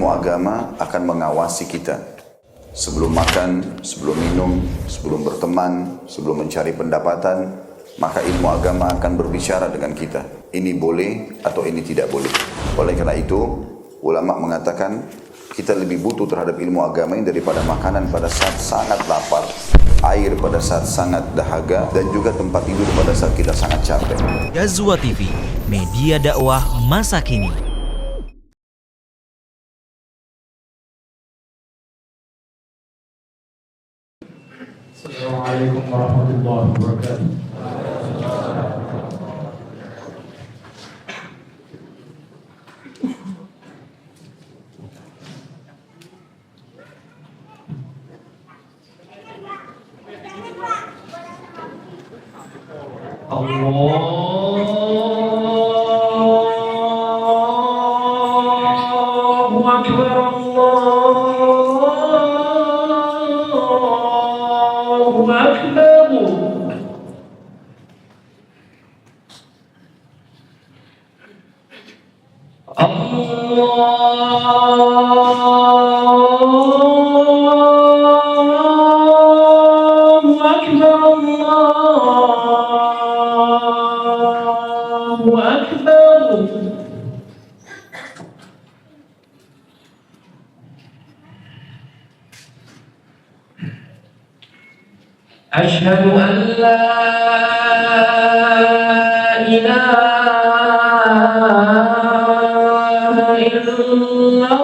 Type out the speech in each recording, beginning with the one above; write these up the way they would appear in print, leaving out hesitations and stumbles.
ilmu agama akan mengawasi kita. Sebelum makan, sebelum minum, sebelum berteman, sebelum mencari pendapatan, maka ilmu agama akan berbicara dengan kita. Ini boleh atau ini tidak boleh. Oleh karena itu, ulama mengatakan kita lebih butuh terhadap ilmu agama ini daripada makanan pada saat sangat lapar, air pada saat sangat dahaga, dan juga tempat tidur pada saat kita sangat capek. Ghazwa TV, media dakwah masa kini. Assalamualaikum warahmatullahi wabarakatuh. Allahu Akbar, Allahu Akbar. Allahu Akbar, Allahu Akbar. Asyhadu an la ilaha illallah.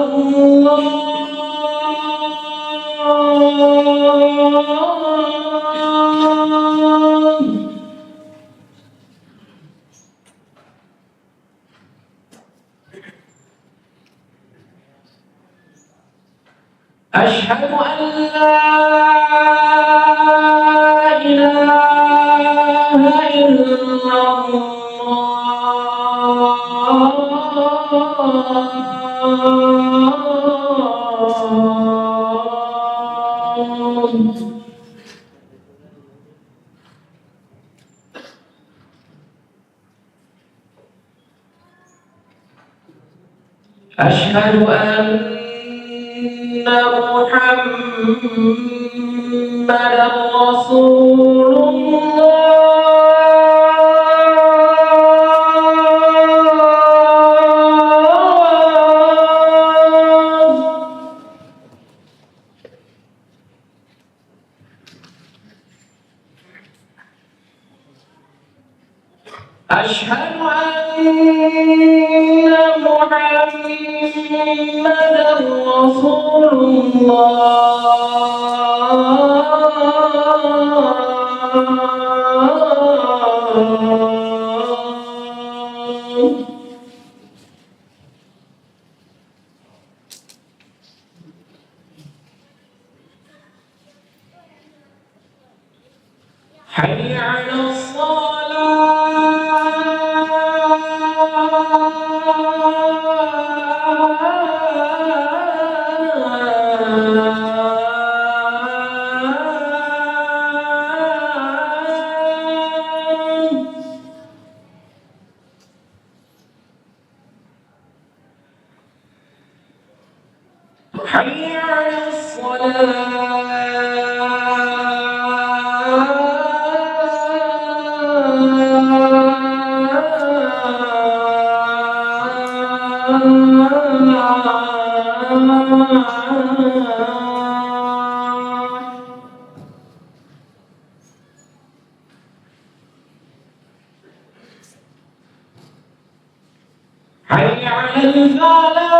Asyhadu an la ilaha illallah. Asyhadu anna Muhammadar Rasulullah. Asyhadu anna Muhammadar Rasulullah. Hayya 'alas حي على الصلاة. حي على الفلاح.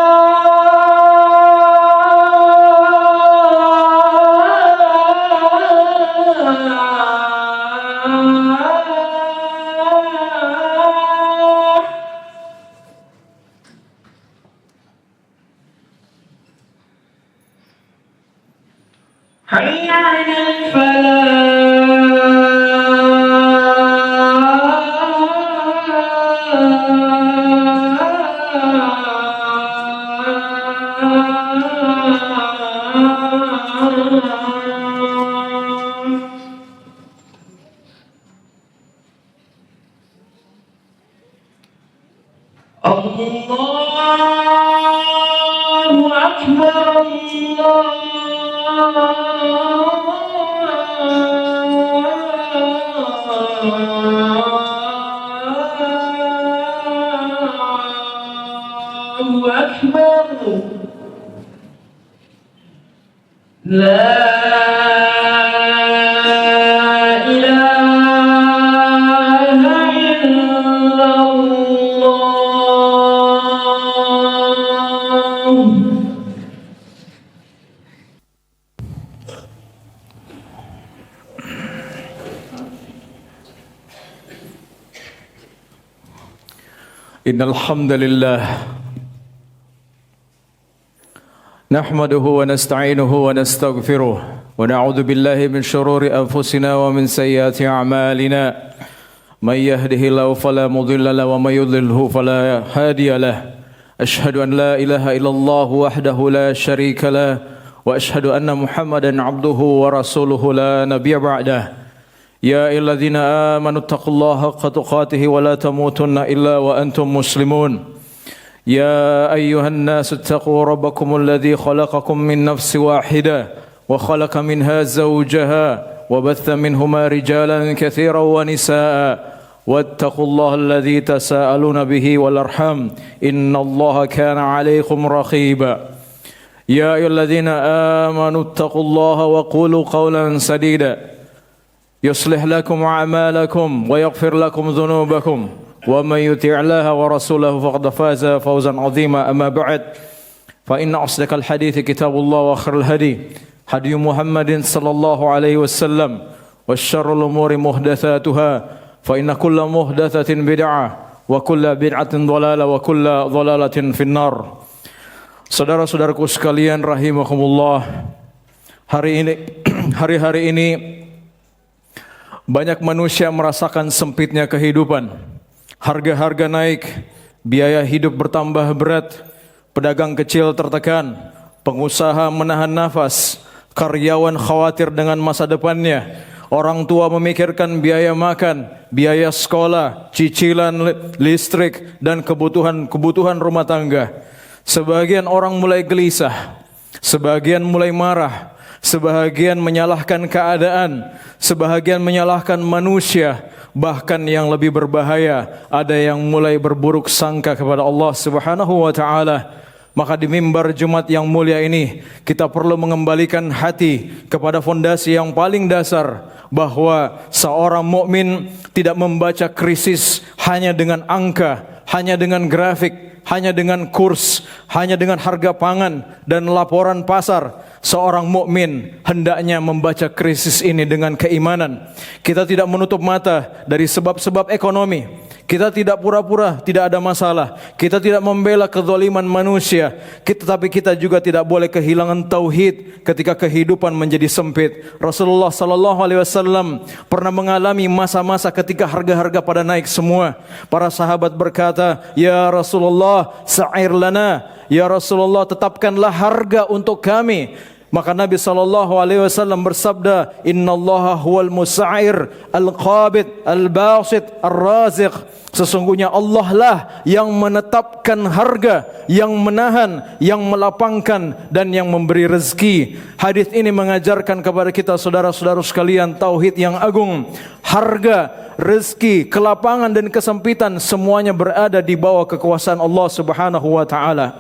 حي على الفلاح. الله أكبر الله أكبر لا إله إلا الله إن الحمد لله نحمده ونستعينه ونستغفره ونعوذ بالله من شرور أنفسنا ومن سيئات أعمالنا من يهده الله فلا مضل له ومن يضلله فلا هادي له أشهد أن لا إله إلا الله وحده لا شريك له وأشهد أن محمدا عبده ورسوله لا نبي بعده يا أيها الذين آمنوا اتقوا الله حق تقاته ولا تموتن إلا وأنتم مسلمون يا أيها الناس اتقوا ربكم الذي خلقكم من نفس واحدة وخلق منها زوجها وبث منهما رجالا كثيرا ونساء واتقوا الله الذي تساءلون به والأرحام إن الله كان عليكم رقيبا يا أيها الذين آمنوا اتقوا الله وقولوا قولا سديدا يصلح لكم أعمالكم ويغفر لكم ذنوبكم ومن يطع الله ورسوله فقد فاز فوزا عظيما أما بعد فإن أصدق الحديث كتاب الله وخير الهدي هدي محمد صلى الله عليه وسلم وشر الأمور محدثاتها فإن كل محدثة بدعة وكل بدعة ضلالة وكل ضلالة في النار. Saudara-saudaraku sekalian rahimakumullah, hari-hari ini banyak manusia merasakan sempitnya kehidupan. Harga-harga naik, biaya hidup bertambah berat, pedagang kecil tertekan, pengusaha menahan nafas, karyawan khawatir dengan masa depannya, orang tua memikirkan biaya makan, biaya sekolah, cicilan listrik, dan kebutuhan rumah tangga. Sebagian orang mulai gelisah, sebagian mulai marah, sebagian menyalahkan keadaan, sebagian menyalahkan manusia. Bahkan yang lebih berbahaya, ada yang mulai berburuk sangka kepada Allah Subhanahu wa taala. Maka di mimbar Jumat yang mulia ini, kita perlu mengembalikan hati kepada fondasi yang paling dasar, bahwa seorang mukmin tidak membaca krisis hanya dengan angka, hanya dengan grafik, hanya dengan kurs, hanya dengan harga pangan dan laporan pasar. Seorang mukmin hendaknya membaca krisis ini dengan keimanan. Kita tidak menutup mata dari sebab-sebab ekonomi. Kita tidak pura-pura tidak ada masalah. Kita tidak membela kezaliman manusia. Tapi kita juga tidak boleh kehilangan tauhid ketika kehidupan menjadi sempit. Rasulullah sallallahu alaihi wasallam pernah mengalami masa-masa ketika harga-harga pada naik semua. Para sahabat berkata, "Ya Rasulullah, sa'ir lana." Ya Rasulullah, tetapkanlah harga untuk kami. Maka Nabi SAW bersabda, Innallaha huwal musa'ir, al-qabid, al-basit, al-raziq. Sesungguhnya Allah lah yang menetapkan harga, yang menahan, yang melapangkan, dan yang memberi rezeki. Hadis ini mengajarkan kepada kita saudara-saudara sekalian tauhid yang agung. Harga, rezeki, kelapangan dan kesempitan semuanya berada di bawah kekuasaan Allah Subhanahu wa taala.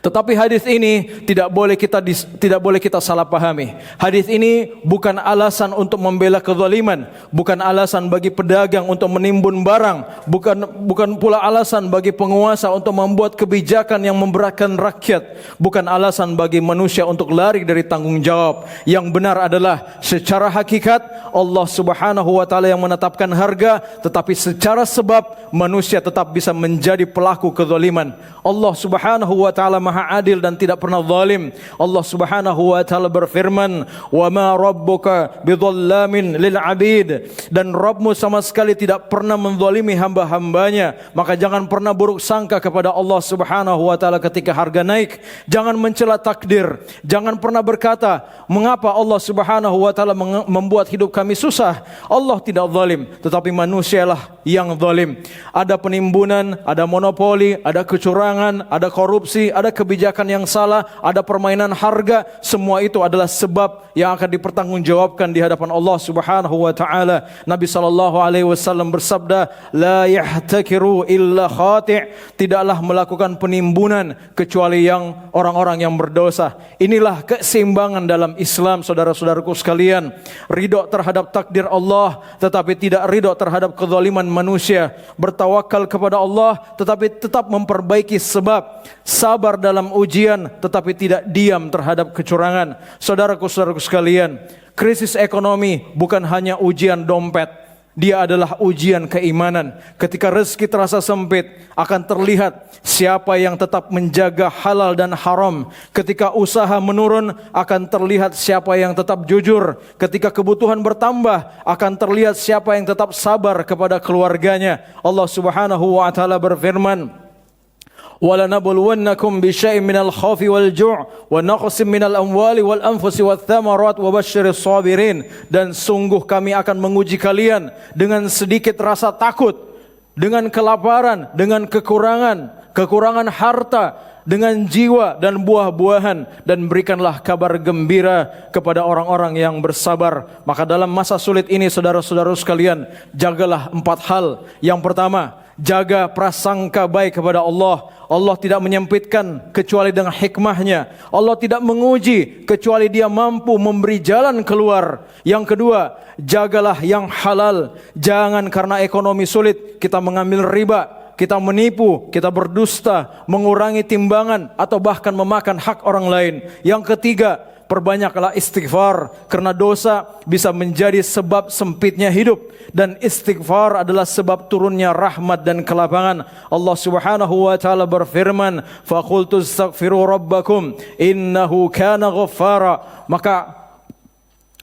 Tetapi hadis ini tidak boleh kita salah pahami. Hadis ini bukan alasan untuk membela kezaliman, bukan alasan bagi pedagang untuk menimbun barang, bukan pula alasan bagi penguasa untuk membuat kebijakan yang memberatkan rakyat, bukan alasan bagi manusia untuk lari dari tanggung jawab. Yang benar adalah secara hakikat Allah Subhanahu wa taala yang menetapkan harga, tetapi secara sebab manusia tetap bisa menjadi pelaku kezaliman. Allah Subhanahu wa taala Maha adil dan tidak pernah zalim. Allah Subhanahu wa taala berfirman, "Wa ma rabbuka bidzallamin lil 'abid." Dan Rabbmu sama sekali tidak pernah menzalimi hamba-hambanya. Maka jangan pernah buruk sangka kepada Allah Subhanahu wa taala ketika harga naik. Jangan mencela takdir. Jangan pernah berkata, "Mengapa Allah Subhanahu wa taala membuat hidup kami susah?" Allah tidak zalim, tetapi manusialah yang zalim. Ada penimbunan, ada monopoli, ada kecurangan, ada korupsi, ada kebijakan yang salah, ada permainan harga, semua itu adalah sebab yang akan dipertanggungjawabkan di hadapan Allah Subhanahu wa taala. Nabi sallallahu alaihi wasallam bersabda, "La yahtakiru illa khati'." Tidaklah melakukan penimbunan kecuali yang orang-orang yang berdosa. Inilah keseimbangan dalam Islam, saudara-saudaraku sekalian. Ridho terhadap takdir Allah, tetapi tidak ridho terhadap kezaliman manusia. Bertawakal kepada Allah, tetapi tetap memperbaiki sebab. Sabar dalam ujian, tetapi tidak diam terhadap kecurangan. Saudaraku-saudaraku sekalian, krisis ekonomi bukan hanya ujian dompet, dia adalah ujian keimanan. Ketika rezeki terasa sempit, akan terlihat siapa yang tetap menjaga halal dan haram. Ketika usaha menurun, akan terlihat siapa yang tetap jujur. Ketika kebutuhan bertambah, akan terlihat siapa yang tetap sabar kepada keluarganya. Allah Subhanahu wa taala berfirman, وَلَنَبْلُوَنَّكُمْ بِشَيْءٍ مِنَ الْخَوْفِ وَالْجُوعِ وَنَقْصٍ مِنَ الْأَمْوَالِ وَالْأَنْفُسِ وَالثَّمَرَاتِ وَبَشِّرِ الصَّابِرِينَ. Dan sungguh kami akan menguji kalian dengan sedikit rasa takut, dengan kelaparan, dengan kekurangan harta, dengan jiwa dan buah-buahan, dan berikanlah kabar gembira kepada orang-orang yang bersabar. Maka dalam masa sulit ini, saudara-saudara sekalian, jagalah 4 hal. Yang pertama, jaga prasangka baik kepada Allah. Allah tidak menyempitkan kecuali dengan hikmahnya. Allah tidak menguji kecuali Dia mampu memberi jalan keluar. Yang kedua, jagalah yang halal. Jangan karena ekonomi sulit kita mengambil riba, kita menipu, kita berdusta, mengurangi timbangan, atau bahkan memakan hak orang lain. Yang ketiga, perbanyaklah istighfar, karena dosa bisa menjadi sebab sempitnya hidup, dan istighfar adalah sebab turunnya rahmat dan kelapangan. Allah Subhanahu wa taala berfirman, "Faqultu astaghfiru rabbakum innahu kana ghaffara." Maka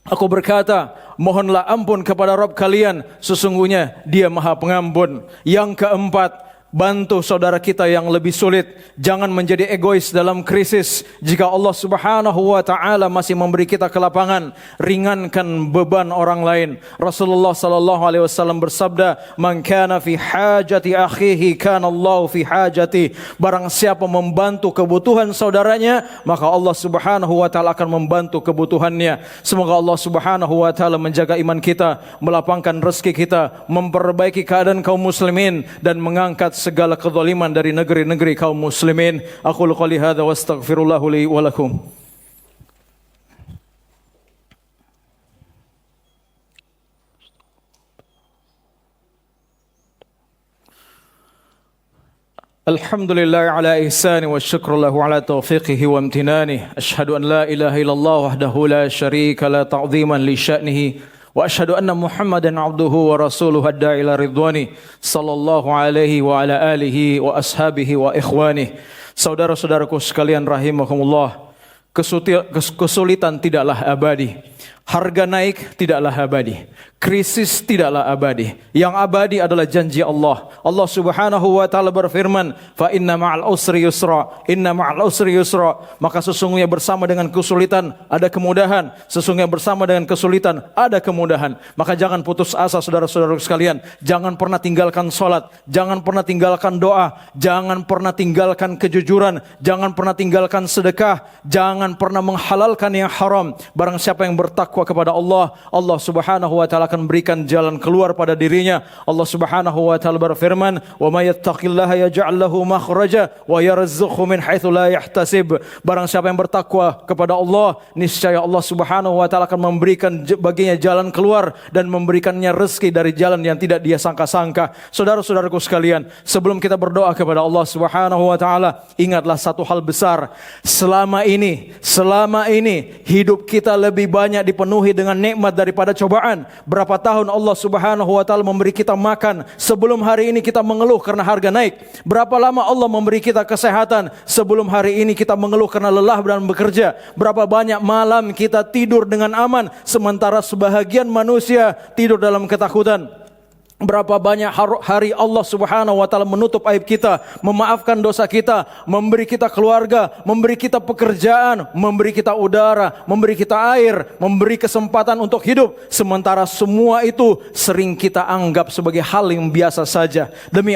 aku berkata, mohonlah ampun kepada Rabb kalian, sesungguhnya Dia Maha Pengampun. Yang keempat, bantu saudara kita yang lebih sulit. Jangan menjadi egois dalam krisis. Jika Allah Subhanahu wa taala masih memberi kita kelapangan, ringankan beban orang lain. Rasulullah sallallahu alaihi wasallam bersabda, "Man kana fi hajati akhihi kana Allah fi hajati." Barang siapa membantu kebutuhan saudaranya, maka Allah Subhanahu wa taala akan membantu kebutuhannya. Semoga Allah Subhanahu wa taala menjaga iman kita, melapangkan rezeki kita, memperbaiki keadaan kaum muslimin, dan mengangkat segala kezaliman dari negeri-negeri kaum muslimin. Aqulu qouli hadza wa astaghfirullah li wa lakum. Alhamdulillah ala ihsani wa syukru lahu ala taufiqihi wa amtinani. Ashhadu an la ilaha illallah wahdahu la syarika la ta'ziman li sya'nihi. Wa asyhadu anna Muhammadan abduhu wa rasuluhu adda ila ridwani sallallahu alaihi wa ala alihi wa ashabihi wa ikhwani. Saudara-saudaraku sekalian rahimakumullah, kesulitan tidaklah abadi. Harga naik tidaklah abadi. Krisis tidaklah abadi. Yang abadi adalah janji Allah. Allah Subhanahu wa taala berfirman, "Fa inna ma'al usri yusra, inna ma'al usri yusra." Maka sesungguhnya bersama dengan kesulitan ada kemudahan. Sesungguhnya bersama dengan kesulitan ada kemudahan. Maka jangan putus asa, saudara-saudara sekalian. Jangan pernah tinggalkan salat, jangan pernah tinggalkan doa, jangan pernah tinggalkan kejujuran, jangan pernah tinggalkan sedekah, jangan pernah menghalalkan yang haram. Barang siapa yang bertakwa kepada Allah, Allah Subhanahu wa taala akan berikan jalan keluar pada dirinya. Allah Subhanahu wa taala berfirman, "Wa may yattaqillaha yaj'al lahu makhraja wa yarzuqhu min haitsu la yahtasib." Barang siapa yang bertakwa kepada Allah, niscaya Allah Subhanahu wa taala akan memberikan baginya jalan keluar dan memberikannya rezeki dari jalan yang tidak dia sangka-sangka. Saudara-saudaraku sekalian, sebelum kita berdoa kepada Allah Subhanahu wa taala, ingatlah satu hal besar. Selama ini hidup kita lebih banyak dipenuhi dengan nikmat daripada cobaan. Berapa tahun Allah Subhanahu wa taala memberi kita makan sebelum hari ini kita mengeluh karena harga naik. Berapa lama Allah memberi kita kesehatan sebelum hari ini kita mengeluh karena lelah dan bekerja. Berapa banyak malam kita tidur dengan aman sementara sebahagian manusia tidur dalam ketakutan. Berapa banyak hari Allah Subhanahu wa taala menutup aib kita, memaafkan dosa kita, memberi kita keluarga, memberi kita pekerjaan, memberi kita udara, memberi kita air, memberi kesempatan untuk hidup. Sementara semua itu sering kita anggap sebagai hal yang biasa saja. Demi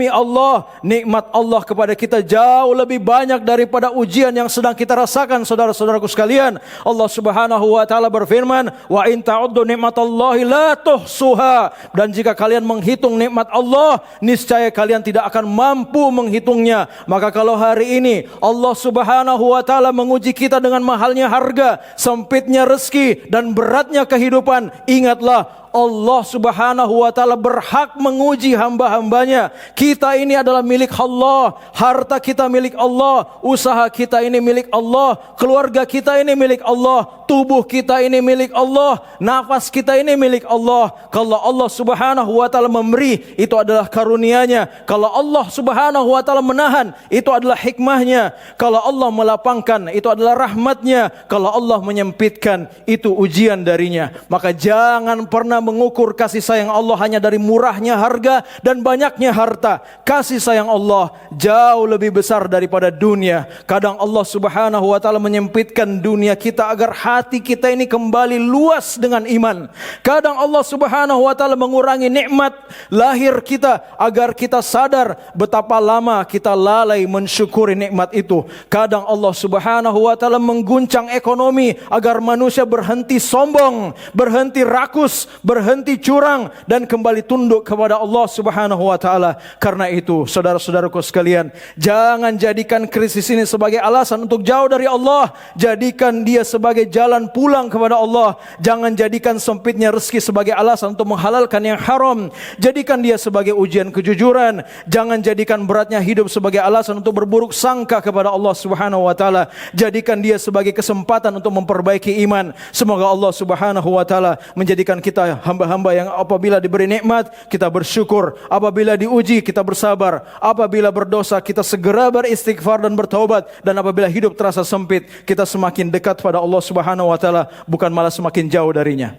Allah, nikmat Allah kepada kita jauh lebih banyak daripada ujian yang sedang kita rasakan, saudara-saudaraku sekalian. Allah Subhanahu wa taala berfirman, "Wa in ta'uddu ni'matallahi la tuhsuha." Dan jika kalian menghitung nikmat Allah, niscaya kalian tidak akan mampu menghitungnya. Maka kalau hari ini Allah Subhanahu wa taala menguji kita dengan mahalnya harga, sempitnya rezeki dan beratnya kehidupan, ingatlah Allah Subhanahu wa taala berhak menguji hamba-hambanya. Kita ini adalah milik Allah, harta kita milik Allah, usaha kita ini milik Allah, keluarga kita ini milik Allah, tubuh kita ini milik Allah, nafas kita ini milik Allah. Kalau Allah Subhanahu wa taala memberi, itu adalah karunia-Nya. Kalau Allah Subhanahu wa taala menahan, itu adalah hikmahnya. Kalau Allah melapangkan, itu adalah rahmat-Nya. Kalau Allah menyempitkan, itu ujian darinya. Maka jangan pernah mengukur kasih sayang Allah hanya dari murahnya harga dan banyaknya harta. Kasih sayang Allah jauh lebih besar daripada dunia. Kadang Allah Subhanahu wa taala menyempitkan dunia kita agar hati kita ini kembali luas dengan iman. Kadang Allah Subhanahu wa taala mengurangi nikmat lahir kita agar kita sadar betapa lama kita lalai mensyukuri nikmat itu. Kadang Allah Subhanahu wa taala mengguncang ekonomi agar manusia berhenti sombong, berhenti rakus, berhenti curang dan kembali tunduk kepada Allah Subhanahu wa taala. Karena itu, saudara-saudaraku sekalian, jangan jadikan krisis ini sebagai alasan untuk jauh dari Allah. Jadikan dia sebagai jalan pulang kepada Allah. Jangan jadikan sempitnya rezeki sebagai alasan untuk menghalalkan yang haram. Jadikan dia sebagai ujian kejujuran. Jangan jadikan beratnya hidup sebagai alasan untuk berburuk sangka kepada Allah Subhanahu wa taala. Jadikan dia sebagai kesempatan untuk memperbaiki iman. Semoga Allah Subhanahu wa taala menjadikan kita hamba-hamba yang apabila diberi nikmat kita bersyukur, apabila diuji kita bersabar, apabila berdosa kita segera beristighfar dan bertaubat, dan apabila hidup terasa sempit kita semakin dekat pada Allah Subhanahu wa taala, bukan malah semakin jauh darinya.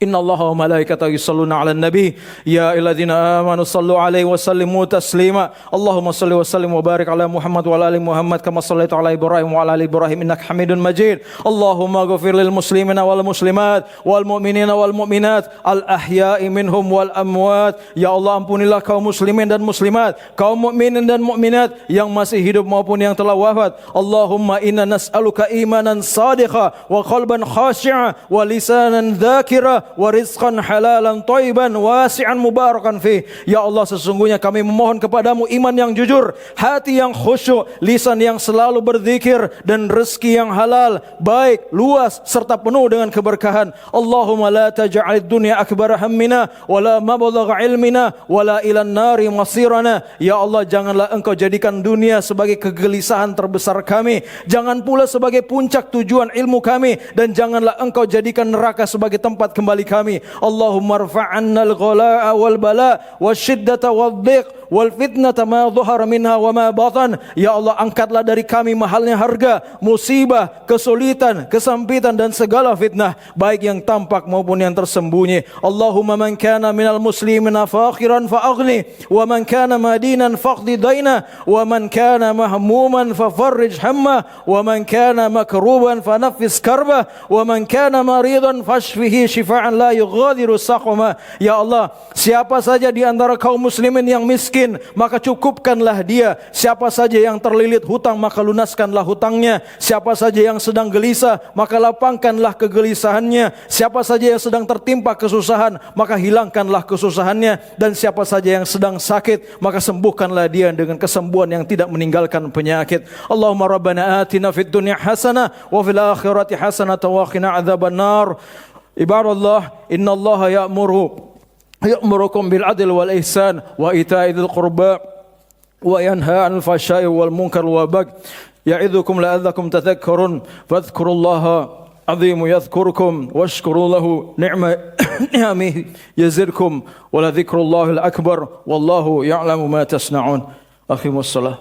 Inna Allah wa malaikatahu yusalluna ala nabi ya ayyuhalladzina amanu sallu alaihi wa sallimu taslima. Allahumma salli wa sallim wa barik ala Muhammad wa ala ali Muhammad kama sallaita ala Ibrahim wa ala ali Ibrahim innaka Hamidun Majid. Allahumma ighfir lil muslimina wal muslimat wal mu'minina wal mu'minat al ahya'i minhum wal amwat. Ya Allah, ampunilah kaum muslimin dan muslimat, kaum mukminin dan mukminat yang masih hidup maupun yang telah wafat. Allahumma inna nas'aluka imanan sadiqa wa qalban khashi'a wa lisanan dzakira wa rizqan halalan thayyiban wasi'an mubarakan fi. Ya Allah, sesungguhnya kami memohon kepadamu iman yang jujur, hati yang khusyuk, lisan yang selalu berzikir, dan rezeki yang halal, baik, luas serta penuh dengan keberkahan. Allahumma la taj'alid dunya akbar hammina wa la mablagha ilmina wa la ilan nari masirana. Ya Allah, janganlah engkau jadikan dunia sebagai kegelisahan terbesar kami, jangan pula sebagai puncak tujuan ilmu kami, dan janganlah engkau jadikan neraka sebagai tempat kembali kami. Allahumma rfa'anna al-ghalaa wal bala wasyiddata wad-dhiq wal fitnata ma dhahara minha wa ma batan. Ya Allah, angkatlah dari kami mahalnya harga, musibah, kesulitan, kesempitan dan segala fitnah, baik yang tampak maupun yang tersembunyi. Allahumma man kana minal muslimina fakhiran fa aghni, wa man kana madinan faqdi daina, wa man kana mahmuman fa farrij hamma, wa man kana makruban fa naffis karba, wa man kana maridan fashfihi shifaan la yughadiru saqama. Ya Allah, siapa saja di antara kaum muslimin yang miskin, maka cukupkanlah dia. Siapa saja yang terlilit hutang, maka lunaskanlah hutangnya. Siapa saja yang sedang gelisah, maka lapangkanlah kegelisahannya. Siapa saja yang sedang tertimpa kesusahan, maka hilangkanlah kesusahannya. Dan siapa saja yang sedang sakit, maka sembuhkanlah dia dengan kesembuhan yang tidak meninggalkan penyakit. Allahumma rabbana atina fid dunya hasanah wa fil akhirati hasanah wa qina adzaban nar. Ibadallah, innallaha ya'murukum bil adl wal ihsan wa ita'i dzil qurba wa yanha 'anil fahsya'i wal munkar wal baghi ya'idzukum la'allakum tadhakkarun fadhkurullaha azimu yadhkurkum washkuru lahu ni'amihi yazidkum wa la dzikrullahil akbar wallahu ya'lamu ma tasna'un. Aqimus shalah.